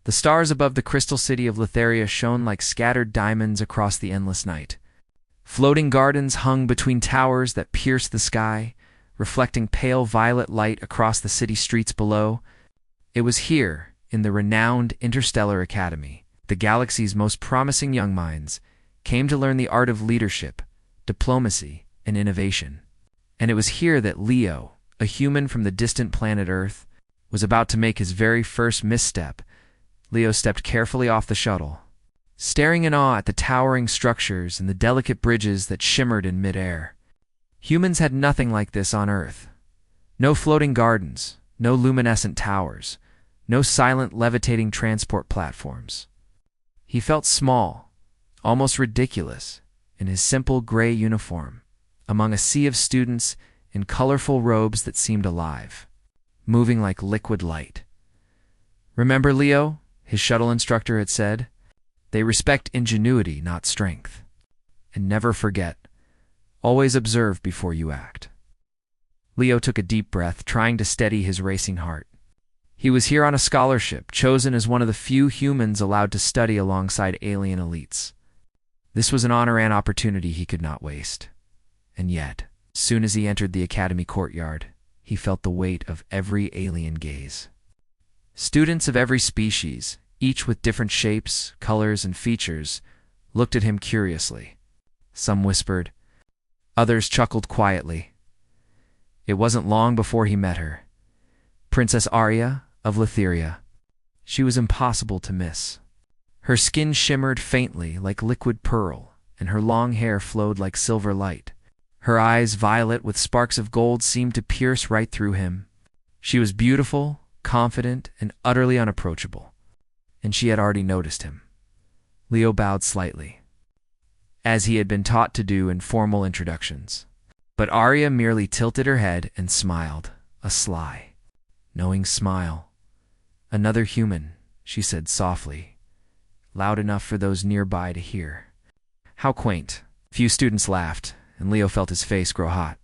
The stars above the crystal city of Letheria shone like scattered diamonds across the endless night. Floating gardens hung between towers that pierced the sky, reflecting pale violet light across the city streets below. It was here, in the renowned Interstellar Academy, the galaxy's most promising young minds came to learn the art of leadership, diplomacy, and innovation. And it was here that Leo, a human from the distant planet Earth, was about to make his very first misstep. Leo stepped carefully off the shuttle, staring in awe at the towering structures and the delicate bridges that shimmered in midair. Humans had nothing like this on Earth. No floating gardens, no luminescent towers, no silent levitating transport platforms. He felt small, almost ridiculous, in his simple gray uniform, among a sea of students in colorful robes that seemed alive, moving like liquid light. "Remember, Leo," his shuttle instructor had said, "they respect ingenuity, not strength. And never forget, always observe before you act." Leo took a deep breath, trying to steady his racing heart. He was here on a scholarship, chosen as one of the few humans allowed to study alongside alien elites. This was an honor and opportunity he could not waste. And yet, as soon as he entered the academy courtyard, he felt the weight of every alien gaze. Students of every species, each with different shapes, colors, and features, looked at him curiously. Some whispered. Others chuckled quietly. It wasn't long before he met her. Princess Arya of Letheria. She was impossible to miss. Her skin shimmered faintly like liquid pearl, and her long hair flowed like silver light. Her eyes, violet with sparks of gold, seemed to pierce right through him. She was beautiful, confident, and utterly unapproachable. And she had already noticed him. Leo bowed slightly, as he had been taught to do in formal introductions. But Arya merely tilted her head and smiled, a sly, knowing smile. "Another human," she said softly, loud enough for those nearby to hear. How quaint. Few students laughed, and Leo felt his face grow hot.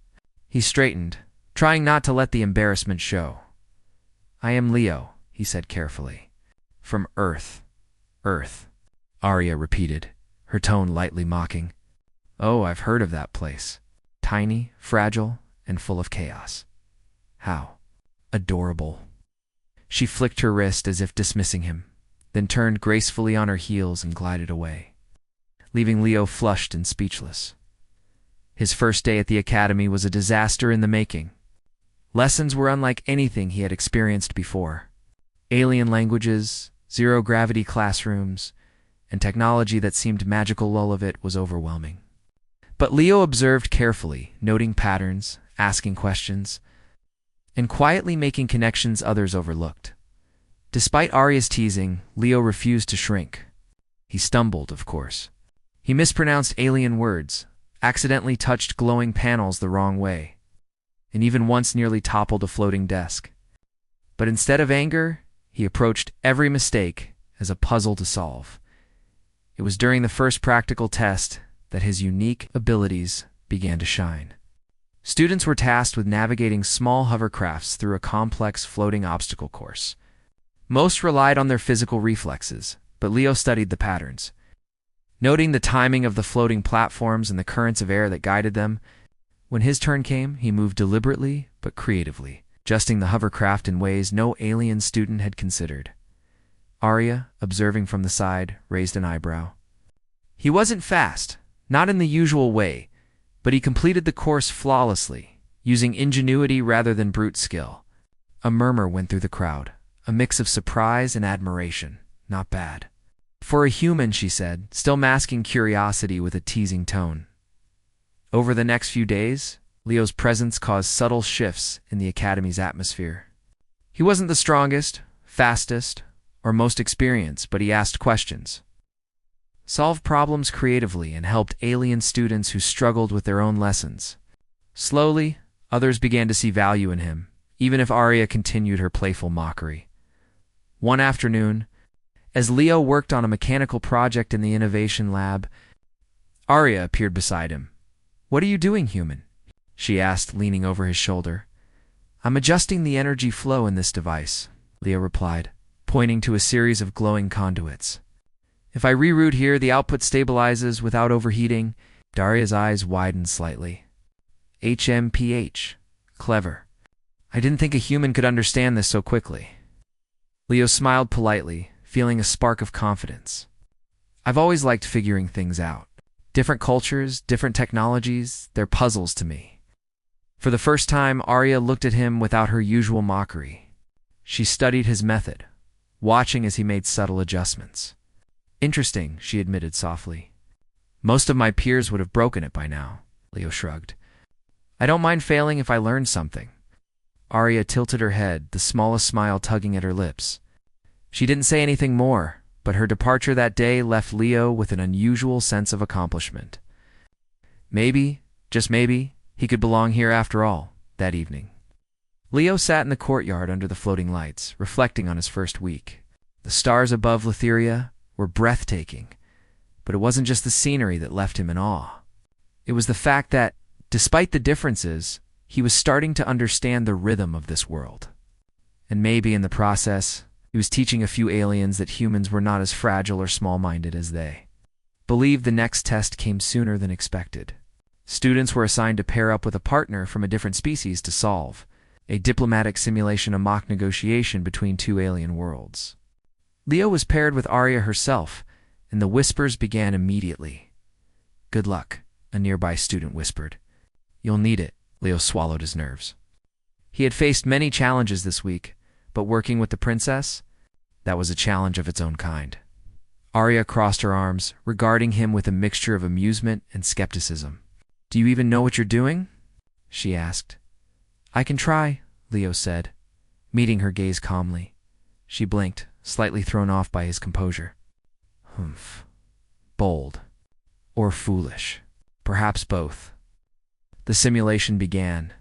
He straightened, trying not to let the embarrassment show. "I am Leo," he said carefully. "From Earth." "Earth," Arya repeated, her tone lightly mocking. "Oh, I've heard of that place. Tiny, fragile, and full of chaos. How adorable." She flicked her wrist as if dismissing him, then turned gracefully on her heels and glided away, leaving Leo flushed and speechless. His first day at the academy was a disaster in the making. Lessons were unlike anything he had experienced before. Alien languages, zero-gravity classrooms, and technology that seemed magical. All of it was overwhelming. But Leo observed carefully, noting patterns, asking questions, and quietly making connections others overlooked. Despite Arya's teasing, Leo refused to shrink. He stumbled, of course. He mispronounced alien words, accidentally touched glowing panels the wrong way, and even once nearly toppled a floating desk. But instead of anger, he approached every mistake as a puzzle to solve. It was during the first practical test that his unique abilities began to shine. Students were tasked with navigating small hovercrafts through a complex floating obstacle course. Most relied on their physical reflexes, but Leo studied the patterns. Noting the timing of the floating platforms and the currents of air that guided them, when his turn came, he moved deliberately but creatively, adjusting the hovercraft in ways no alien student had considered. Arya, observing from the side, raised an eyebrow. He wasn't fast, not in the usual way, but he completed the course flawlessly, using ingenuity rather than brute skill. A murmur went through the crowd, a mix of surprise and admiration. "Not bad." "For a human," she said, still masking curiosity with a teasing tone. Over the next few days, Leo's presence caused subtle shifts in the academy's atmosphere. He wasn't the strongest, fastest, or most experienced, but he asked questions, solved problems creatively, and helped alien students who struggled with their own lessons. Slowly, others began to see value in him, even if Arya continued her playful mockery. One afternoon, as Leo worked on a mechanical project in the innovation lab, Arya appeared beside him. "What are you doing, human?" she asked, leaning over his shoulder. "I'm adjusting the energy flow in this device," Leo replied, pointing to a series of glowing conduits. If I reroute here, the output stabilizes without overheating. Daria's eyes widened slightly. HMPH. Clever. I didn't think a human could understand this so quickly. Leo smiled politely, feeling a spark of confidence. I've always liked figuring things out. Different cultures, different technologies, they're puzzles to me. For the first time, Arya looked at him without her usual mockery. She studied his method, watching as he made subtle adjustments. Interesting, she admitted softly. Most of my peers would have broken it by now, Leo shrugged. I don't mind failing if I learn something. Arya tilted her head, the smallest smile tugging at her lips. She didn't say anything more, but her departure that day left Leo with an unusual sense of accomplishment. Maybe, just maybe, he could belong here after all, that evening. Leo sat in the courtyard under the floating lights, reflecting on his first week. The stars above Letheria were breathtaking, but it wasn't just the scenery that left him in awe. It was the fact that, despite the differences, he was starting to understand the rhythm of this world. And maybe in the process, he was teaching a few aliens that humans were not as fragile or small-minded as they believed. The next test came sooner than expected. Students were assigned to pair up with a partner from a different species to solve a diplomatic simulation, a mock negotiation between two alien worlds. Leo was paired with Arya herself, and the whispers began immediately. Good luck, a nearby student whispered. You'll need it. Leo swallowed his nerves. He had faced many challenges this week, but working with the princess, that was a challenge of its own kind. Arya crossed her arms, regarding him with a mixture of amusement and skepticism. Do you even know what you're doing? She asked. I can try, Leo said, meeting her gaze calmly. She blinked, slightly thrown off by his composure. Humph. Bold. Or foolish. Perhaps both. The simulation began.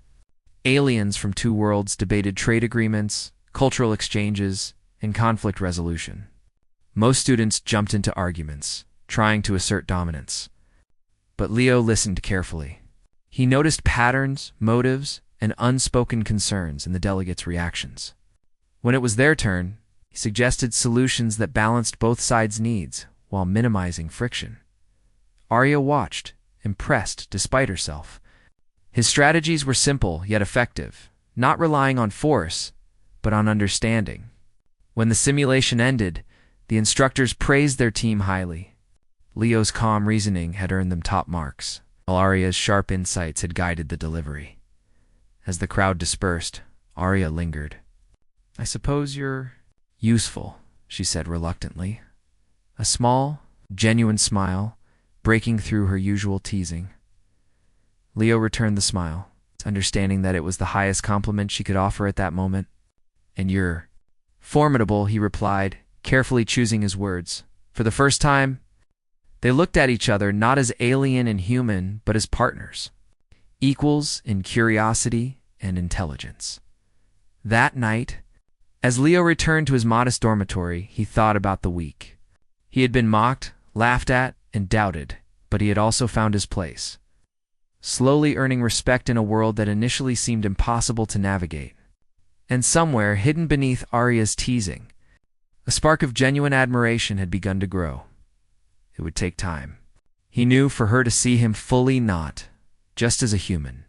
Aliens from two worlds debated trade agreements, cultural exchanges, and conflict resolution. Most students jumped into arguments, trying to assert dominance. But Leo listened carefully. He noticed patterns, motives, and unspoken concerns in the delegates' reactions. When it was their turn, he suggested solutions that balanced both sides' needs while minimizing friction. Arya watched, impressed despite herself. His strategies were simple yet effective, not relying on force, but on understanding. When the simulation ended, the instructors praised their team highly. Leo's calm reasoning had earned them top marks, while Arya's sharp insights had guided the delivery. As the crowd dispersed, Arya lingered. I suppose you're useful, she said reluctantly. A small, genuine smile, breaking through her usual teasing. Leo returned the smile, understanding that it was the highest compliment she could offer at that moment. And you're formidable, he replied, carefully choosing his words. For the first time, they looked at each other not as alien and human, but as partners, equals in curiosity and intelligence. That night, as Leo returned to his modest dormitory, he thought about the week. He had been mocked, laughed at, and doubted, but he had also found his place, slowly earning respect in a world that initially seemed impossible to navigate. And somewhere, hidden beneath Arya's teasing, a spark of genuine admiration had begun to grow. It would take time. He knew for her to see him fully, not just as a human,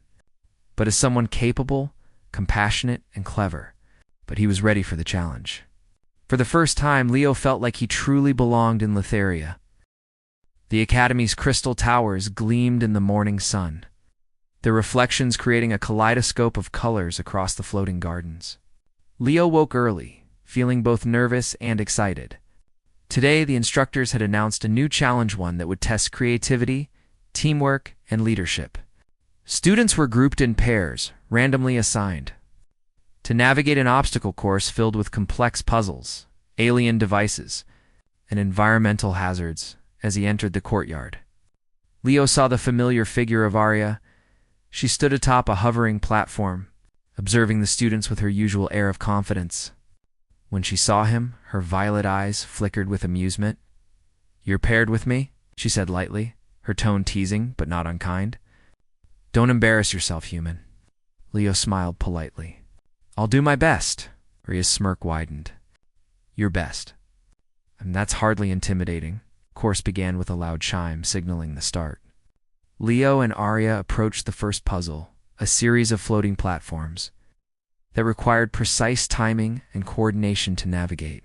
but as someone capable, compassionate, and clever. But he was ready for the challenge. For the first time, Leo felt like he truly belonged in Letheria. The Academy's crystal towers gleamed in the morning sun, their reflections creating a kaleidoscope of colors across the floating gardens. Leo woke early, feeling both nervous and excited. Today, the instructors had announced a new challenge, one that would test creativity, teamwork, and leadership. Students were grouped in pairs, randomly assigned, to navigate an obstacle course filled with complex puzzles, alien devices, and environmental hazards. As he entered the courtyard, Leo saw the familiar figure of Arya. She stood atop a hovering platform, observing the students with her usual air of confidence. When she saw him, her violet eyes flickered with amusement. You're paired with me, she said lightly, her tone teasing but not unkind. Don't embarrass yourself, human. Leo smiled politely. I'll do my best. Arya's smirk widened. Your best. And that's hardly intimidating. Course began with a loud chime, signaling the start. Leo and Arya approached the first puzzle, a series of floating platforms that required precise timing and coordination to navigate.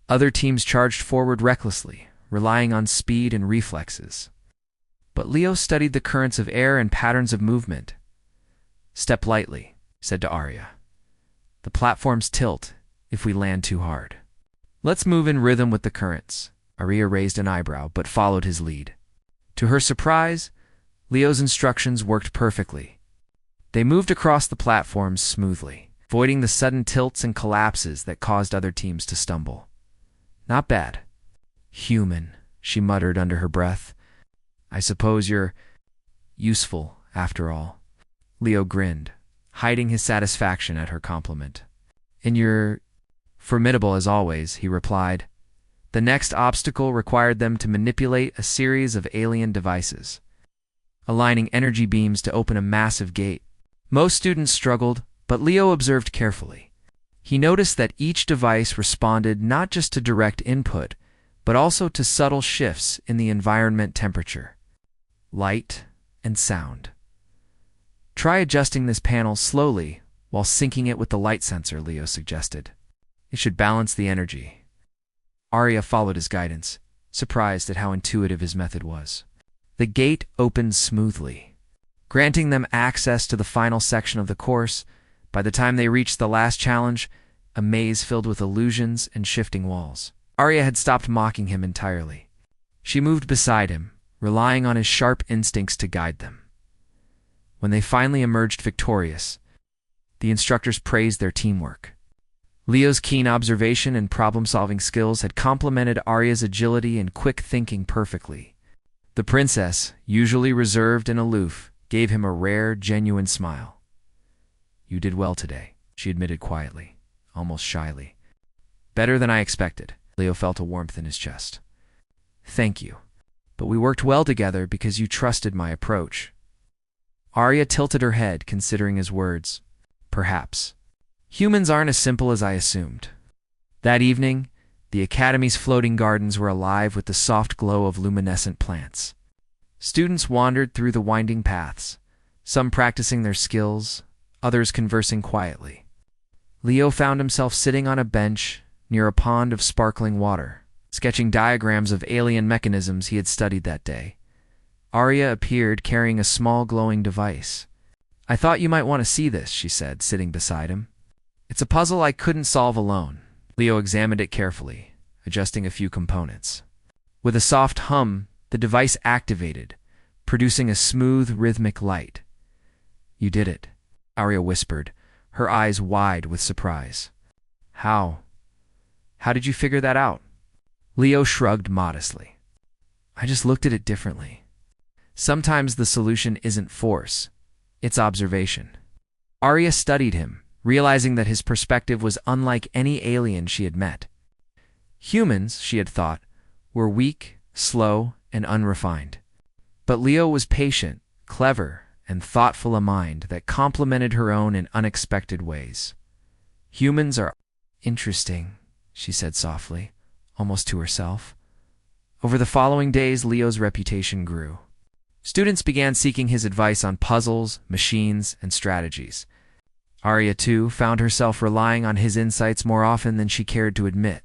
Other teams charged forward recklessly, relying on speed and reflexes. But Leo studied the currents of air and patterns of movement. Step lightly, said to Arya. The platforms tilt if we land too hard. Let's move in rhythm with the currents. Arya raised an eyebrow, but followed his lead. To her surprise, Leo's instructions worked perfectly. They moved across the platforms smoothly, avoiding the sudden tilts and collapses that caused other teams to stumble. Not bad. Human, she muttered under her breath. I suppose you're useful, after all. Leo grinned, hiding his satisfaction at her compliment. And you're formidable as always, he replied. The next obstacle required them to manipulate a series of alien devices, aligning energy beams to open a massive gate. Most students struggled, but Leo observed carefully. He noticed that each device responded not just to direct input, but also to subtle shifts in the environment temperature, light, and sound. Try adjusting this panel slowly while syncing it with the light sensor, Leo suggested. It should balance the energy. Arya followed his guidance, surprised at how intuitive his method was. The gate opened smoothly, granting them access to the final section of the course. By the time they reached the last challenge, a maze filled with illusions and shifting walls. Arya had stopped mocking him entirely. She moved beside him, relying on his sharp instincts to guide them. When they finally emerged victorious, the instructors praised their teamwork. Leo's keen observation and problem-solving skills had complemented Arya's agility and quick thinking perfectly. The princess, usually reserved and aloof, gave him a rare, genuine smile. You did well today, she admitted quietly, almost shyly. Better than I expected. Leo felt a warmth in his chest. Thank you. But we worked well together because you trusted my approach. Arya tilted her head, considering his words. Perhaps. Humans aren't as simple as I assumed. That evening, the Academy's floating gardens were alive with the soft glow of luminescent plants. Students wandered through the winding paths, some practicing their skills, others conversing quietly. Leo found himself sitting on a bench near a pond of sparkling water, sketching diagrams of alien mechanisms he had studied that day. Arya appeared carrying a small glowing device. I thought you might want to see this, she said, sitting beside him. It's a puzzle I couldn't solve alone. Leo examined it carefully, adjusting a few components. With a soft hum, the device activated, producing a smooth, rhythmic light. You did it, Arya whispered, her eyes wide with surprise. How? How did you figure that out? Leo shrugged modestly. I just looked at it differently. Sometimes the solution isn't force, it's observation. Arya studied him, realizing that his perspective was unlike any alien she had met. Humans, she had thought, were weak, slow, and unrefined. But Leo was patient, clever, and thoughtful a mind that complemented her own in unexpected ways. Humans are interesting, she said softly, almost to herself. Over the following days, Leo's reputation grew. Students began seeking his advice on puzzles, machines, and strategies. Arya, too, found herself relying on his insights more often than she cared to admit.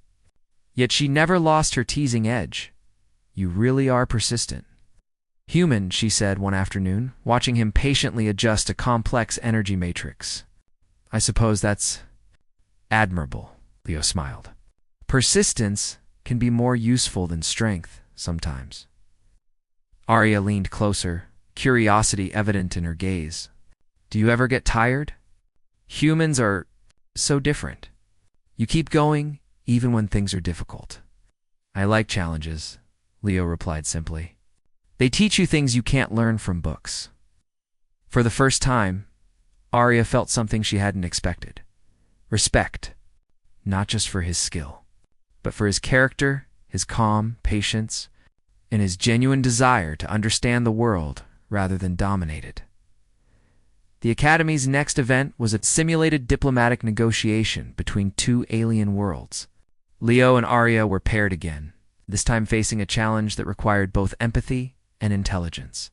Yet she never lost her teasing edge. You really are persistent. Human, she said one afternoon, watching him patiently adjust a complex energy matrix. I suppose that's admirable, Leo smiled. Persistence can be more useful than strength sometimes. Arya leaned closer, curiosity evident in her gaze. Do you ever get tired? Humans are so different. You keep going, even when things are difficult. I like challenges, Leo replied simply. They teach you things you can't learn from books. For the first time, Arya felt something she hadn't expected. Respect, not just for his skill, but for his character, his calm, patience, and his genuine desire to understand the world rather than dominate it. The Academy's next event was a simulated diplomatic negotiation between two alien worlds. Leo and Arya were paired again, this time facing a challenge that required both empathy and intelligence.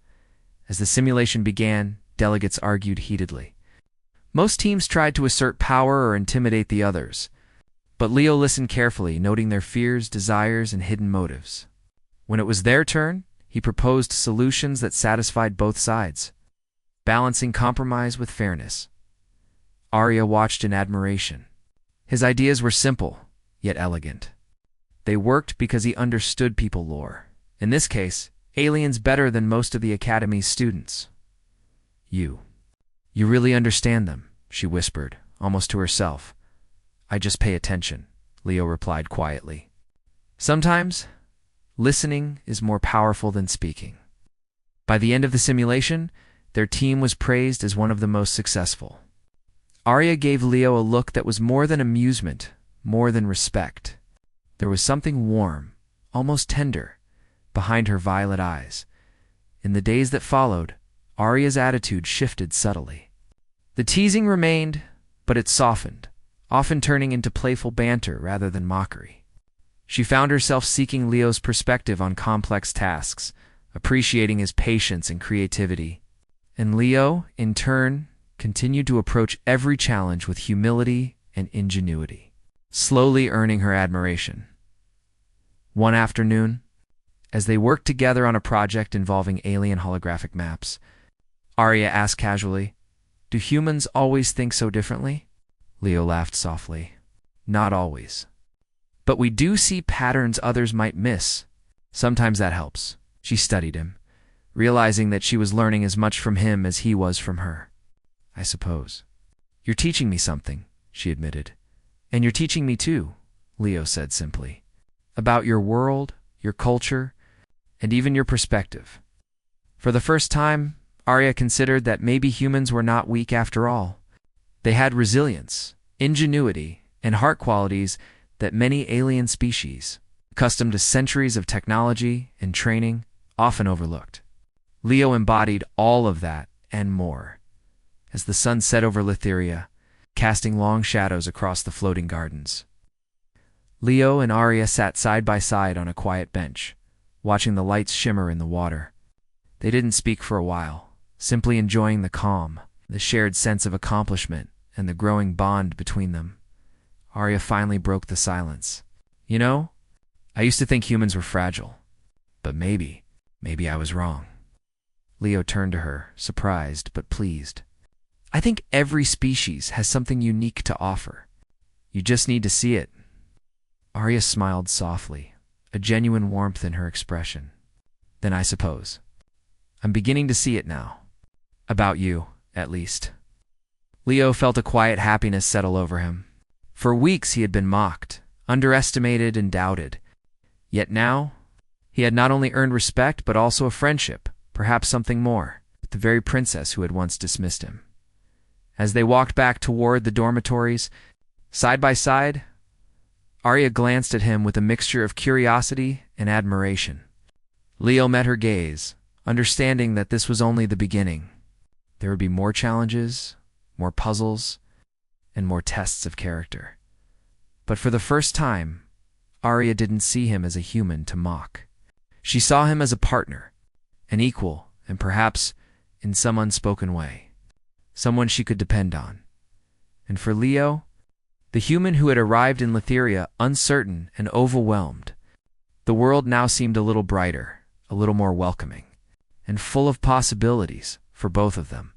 As the simulation began, delegates argued heatedly. Most teams tried to assert power or intimidate the others, but Leo listened carefully, noting their fears, desires, and hidden motives. When it was their turn, he proposed solutions that satisfied both sides, balancing compromise with fairness. Arya watched in admiration. His ideas were simple, yet elegant. They worked because he understood people lore. In this case, aliens better than most of the Academy's students. You really understand them, she whispered, almost to herself. I just pay attention, Leo replied quietly. Sometimes, listening is more powerful than speaking. By the end of the simulation, their team was praised as one of the most successful. Arya gave Leo a look that was more than amusement, more than respect. There was something warm, almost tender, behind her violet eyes. In the days that followed, Arya's attitude shifted subtly. The teasing remained, but it softened, often turning into playful banter rather than mockery. She found herself seeking Leo's perspective on complex tasks, appreciating his patience and creativity. And Leo, in turn, continued to approach every challenge with humility and ingenuity, slowly earning her admiration. One afternoon, as they worked together on a project involving alien holographic maps, Arya asked casually, "Do humans always think so differently?" Leo laughed softly. "Not always. But we do see patterns others might miss. Sometimes that helps." She studied him, realizing that she was learning as much from him as he was from her. "I suppose. You're teaching me something," she admitted. "And you're teaching me too," Leo said simply. "About your world, your culture, and even your perspective." For the first time, Arya considered that maybe humans were not weak after all. They had resilience, ingenuity, and heart qualities that many alien species, accustomed to centuries of technology and training, often overlooked. Leo embodied all of that and more. As the sun set over Letheria, casting long shadows across the floating gardens, Leo and Arya sat side by side on a quiet bench, watching the lights shimmer in the water. They didn't speak for a while, simply enjoying the calm, the shared sense of accomplishment, and the growing bond between them. Arya finally broke the silence. "You know, I used to think humans were fragile, but maybe I was wrong." Leo turned to her, surprised but pleased. "I think every species has something unique to offer. You just need to see it." Arya smiled softly, a genuine warmth in her expression. "Then I suppose I'm beginning to see it now. About you, at least." Leo felt a quiet happiness settle over him. For weeks he had been mocked, underestimated, and doubted. Yet now, he had not only earned respect but also a friendship, perhaps something more, with the very princess who had once dismissed him. As they walked back toward the dormitories, side by side, Arya glanced at him with a mixture of curiosity and admiration. Leo met her gaze, understanding that this was only the beginning. There would be more challenges, more puzzles, and more tests of character. But for the first time, Arya didn't see him as a human to mock. She saw him as a partner, an equal, and perhaps, in some unspoken way, someone she could depend on. And for Leo, the human who had arrived in Letheria uncertain and overwhelmed, the world now seemed a little brighter, a little more welcoming, and full of possibilities for both of them.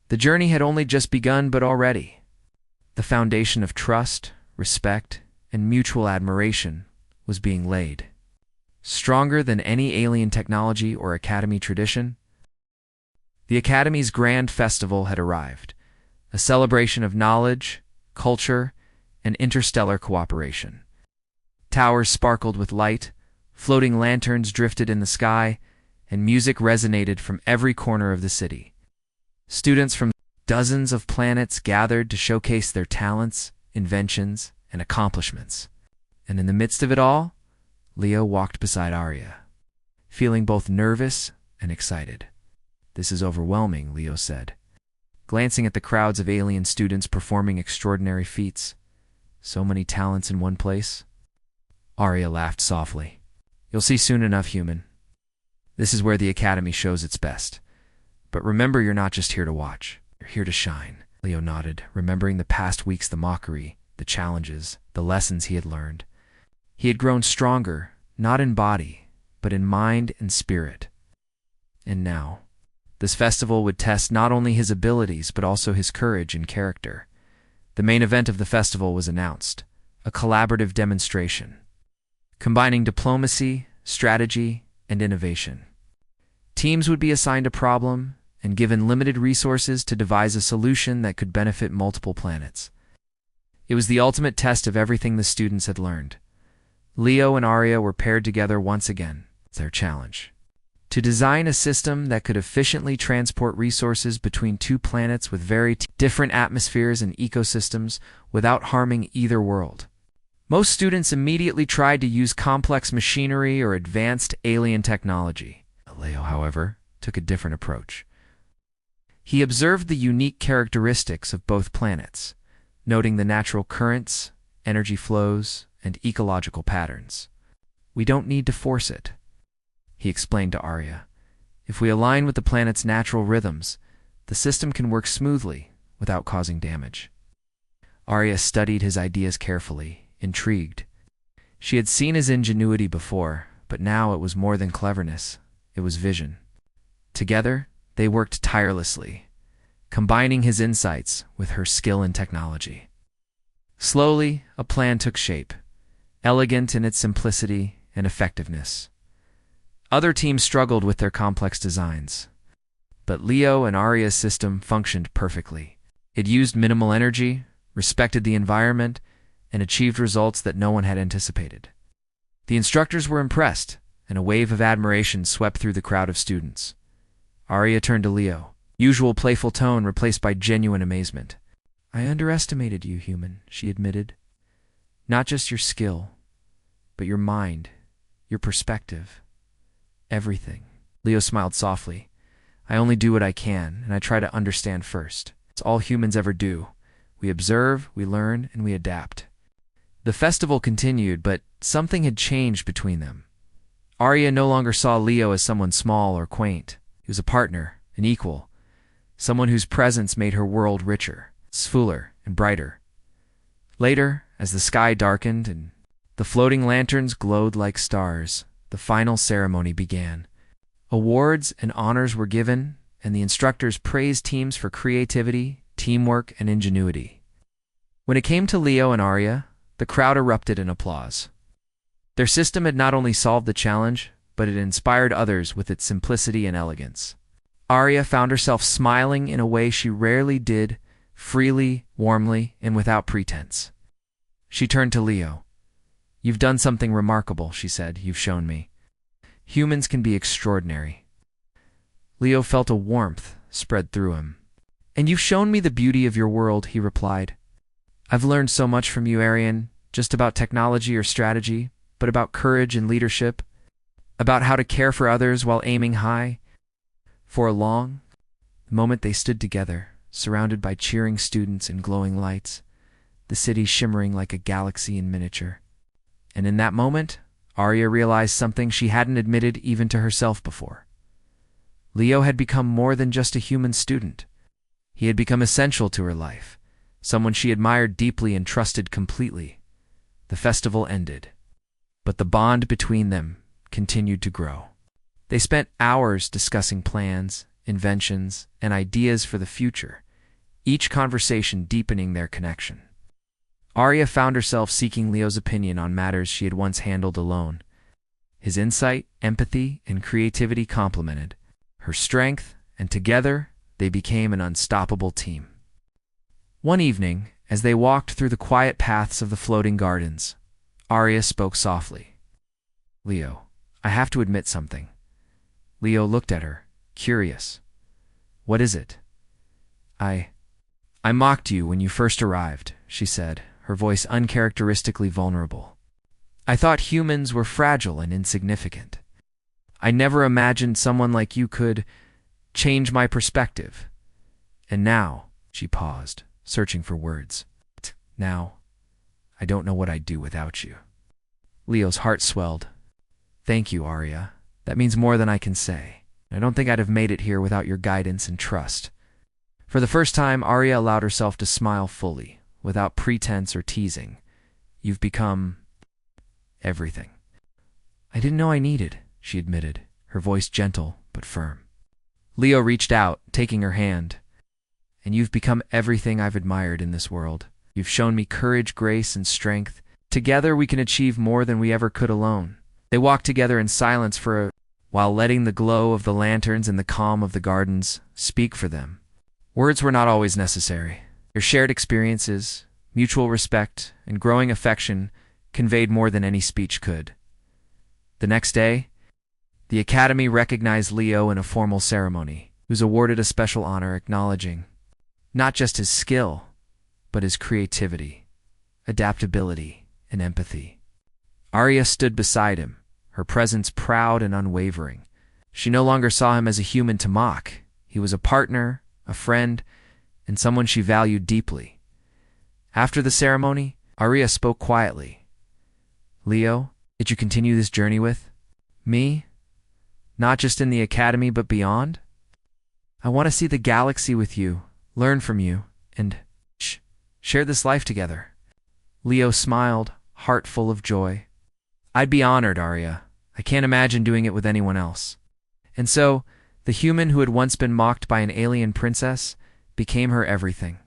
The journey had only just begun, but already, the foundation of trust, respect, and mutual admiration was being laid. Stronger than any alien technology or Academy tradition, the Academy's grand festival had arrived, a celebration of knowledge, culture, and interstellar cooperation. Towers sparkled with light, floating lanterns drifted in the sky, and music resonated from every corner of the city. Students from dozens of planets gathered to showcase their talents, inventions, and accomplishments. And in the midst of it all, Leo walked beside Arya, feeling both nervous and excited. "This is overwhelming," Leo said, glancing at the crowds of alien students performing extraordinary feats. So many talents in one place. Arya laughed softly. You'll see soon enough, human. This is where the Academy shows its best. But remember, you're not just here to watch. You're here to shine. Leo nodded, remembering the past weeks, the mockery, the challenges, the lessons he had learned. He had grown stronger, not in body, but in mind and spirit. And now, this festival would test not only his abilities, but also his courage and character. The main event of the festival was announced, a collaborative demonstration, combining diplomacy, strategy, and innovation. Teams would be assigned a problem and given limited resources to devise a solution that could benefit multiple planets. It was the ultimate test of everything the students had learned. Leo and Arya were paired together once again. Their challenge: to design a system that could efficiently transport resources between two planets with very different atmospheres and ecosystems without harming either world. Most students immediately tried to use complex machinery or advanced alien technology. Leo, however, took a different approach. He observed the unique characteristics of both planets, noting the natural currents, energy flows, and ecological patterns. We don't need to force it, he explained to Arya. If we align with the planet's natural rhythms, the system can work smoothly without causing damage. Arya studied his ideas carefully, intrigued. She had seen his ingenuity before, but now it was more than cleverness. It was vision. Together, they worked tirelessly, combining his insights with her skill in technology. Slowly, a plan took shape, elegant in its simplicity and effectiveness. Other teams struggled with their complex designs, but Leo and Arya's system functioned perfectly. It used minimal energy, respected the environment, and achieved results that no one had anticipated. The instructors were impressed, and a wave of admiration swept through the crowd of students. Arya turned to Leo, usual playful tone replaced by genuine amazement. I underestimated you, human, she admitted. Not just your skill, but your mind, your perspective, everything. Leo smiled softly. I only do what I can, and I try to understand first. It's all humans ever do. We observe, we learn, and we adapt. The festival continued, but something had changed between them. Arya no longer saw Leo as someone small or quaint. He was a partner, an equal, someone whose presence made her world richer, fuller, and brighter. Later, as the sky darkened and the floating lanterns glowed like stars, the final ceremony began. Awards and honors were given, and the instructors praised teams for creativity, teamwork, and ingenuity. When it came to Leo and Arya, the crowd erupted in applause. Their system had not only solved the challenge, but it inspired others with its simplicity and elegance. Arya found herself smiling in a way she rarely did, freely, warmly, and without pretense. She turned to Leo. You've done something remarkable, she said. You've shown me. Humans can be extraordinary. Leo felt a warmth spread through him. And you've shown me the beauty of your world, he replied. I've learned so much from you, Aryan, just about technology or strategy, but about courage and leadership, about how to care for others while aiming high. For a long moment they stood together, surrounded by cheering students and glowing lights, the city shimmering like a galaxy in miniature. And in that moment, Arya realized something she hadn't admitted even to herself before. Leo had become more than just a human student. He had become essential to her life, someone she admired deeply and trusted completely. The festival ended, but the bond between them continued to grow. They spent hours discussing plans, inventions, and ideas for the future, each conversation deepening their connection. Arya found herself seeking Leo's opinion on matters she had once handled alone. His insight, empathy, and creativity complemented her strength, and together they became an unstoppable team. One evening, as they walked through the quiet paths of the floating gardens, Arya spoke softly. Leo, I have to admit something. Leo looked at her, curious. What is it? I mocked you when you first arrived, she said, her voice uncharacteristically vulnerable. I thought humans were fragile and insignificant. I never imagined someone like you could change my perspective. And now, she paused, searching for words. Now, I don't know what I'd do without you. Leo's heart swelled. Thank you, Arya. That means more than I can say. I don't think I'd have made it here without your guidance and trust. For the first time, Arya allowed herself to smile fully, without pretense or teasing. You've become everything. I didn't know I needed, she admitted, her voice gentle but firm. Leo reached out, taking her hand. And you've become everything I've admired in this world. You've shown me courage, grace, and strength. Together we can achieve more than we ever could alone. They walked together in silence while letting the glow of the lanterns and the calm of the gardens speak for them. Words were not always necessary. Their shared experiences, mutual respect, and growing affection conveyed more than any speech could. The next day, the Academy recognized Leo in a formal ceremony. He was awarded a special honor acknowledging not just his skill, but his creativity, adaptability, and empathy. Arya stood beside him, her presence proud and unwavering. She no longer saw him as a human to mock. He was a partner, a friend, and someone she valued deeply. After the ceremony, Arya spoke quietly. Leo, did you continue this journey with me? Not just in the Academy, but beyond? I want to see the galaxy with you, learn from you, and share this life together. Leo smiled, heart full of joy. I'd be honored, Arya. I can't imagine doing it with anyone else. And so, the human who had once been mocked by an alien princess became her everything.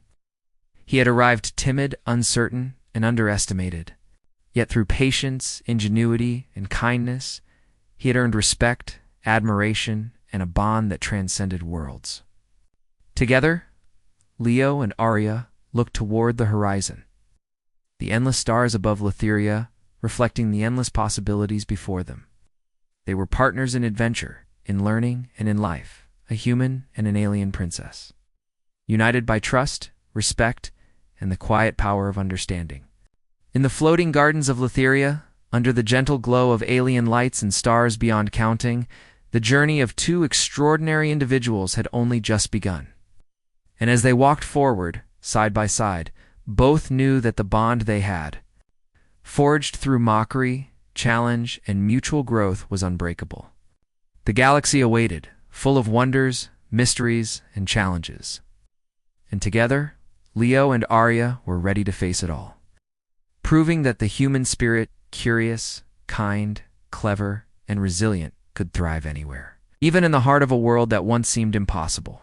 He had arrived timid, uncertain, and underestimated. Yet through patience, ingenuity, and kindness, he had earned respect, admiration, and a bond that transcended worlds. Together, Leo and Arya looked toward the horizon, the endless stars above Letheria reflecting the endless possibilities before them. They were partners in adventure, in learning, and in life, a human and an alien princess, united by trust, respect, and the quiet power of understanding. In the floating gardens of Letheria, under the gentle glow of alien lights and stars beyond counting, the journey of two extraordinary individuals had only just begun. And as they walked forward, side by side, both knew that the bond they had, forged through mockery, challenge, and mutual growth, was unbreakable. The galaxy awaited, full of wonders, mysteries, and challenges. And together, Leo and Arya were ready to face it all, proving that the human spirit, curious, kind, clever, and resilient, could thrive anywhere, even in the heart of a world that once seemed impossible.